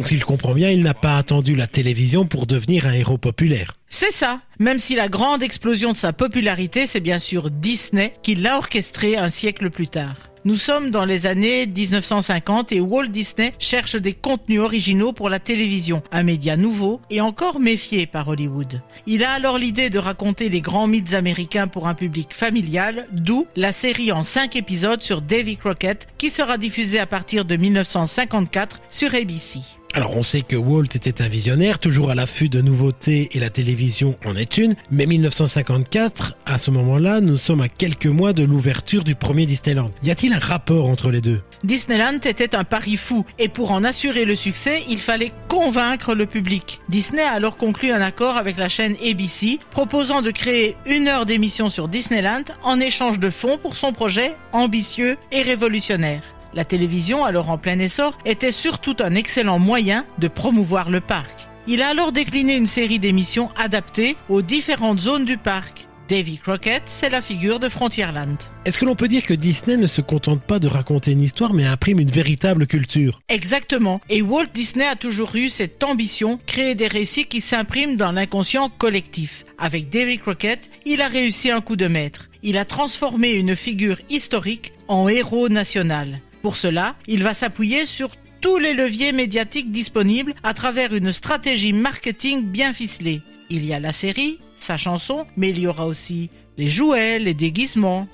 Donc si je comprends bien, il n'a pas attendu la télévision pour devenir un héros populaire. C'est ça, même si la grande explosion de sa popularité, c'est bien sûr Disney qui l'a orchestrée un siècle plus tard. Nous sommes dans les années 1950 et Walt Disney cherche des contenus originaux pour la télévision, un média nouveau et encore méfié par Hollywood. Il a alors l'idée de raconter les grands mythes américains pour un public familial, d'où la série en 5 épisodes sur Davy Crockett qui sera diffusée à partir de 1954 sur ABC. Alors on sait que Walt était un visionnaire, toujours à l'affût de nouveautés et la télévision en est une, mais 1954, à ce moment-là, nous sommes à quelques mois de l'ouverture du premier Disneyland. Y a-t-il un rapport entre les deux ? Disneyland était un pari fou et pour en assurer le succès, il fallait convaincre le public. Disney a alors conclu un accord avec la chaîne ABC proposant de créer 1 heure d'émission sur Disneyland en échange de fonds pour son projet ambitieux et révolutionnaire. La télévision, alors en plein essor, était surtout un excellent moyen de promouvoir le parc. Il a alors décliné une série d'émissions adaptées aux différentes zones du parc. Davy Crockett, c'est la figure de Frontierland. Est-ce que l'on peut dire que Disney ne se contente pas de raconter une histoire, mais imprime une véritable culture ? Exactement. Et Walt Disney a toujours eu cette ambition, créer des récits qui s'impriment dans l'inconscient collectif. Avec Davy Crockett, il a réussi un coup de maître. Il a transformé une figure historique en héros national. Pour cela, il va s'appuyer sur tous les leviers médiatiques disponibles à travers une stratégie marketing bien ficelée. Il y a la série, sa chanson, mais il y aura aussi les jouets, les déguisements.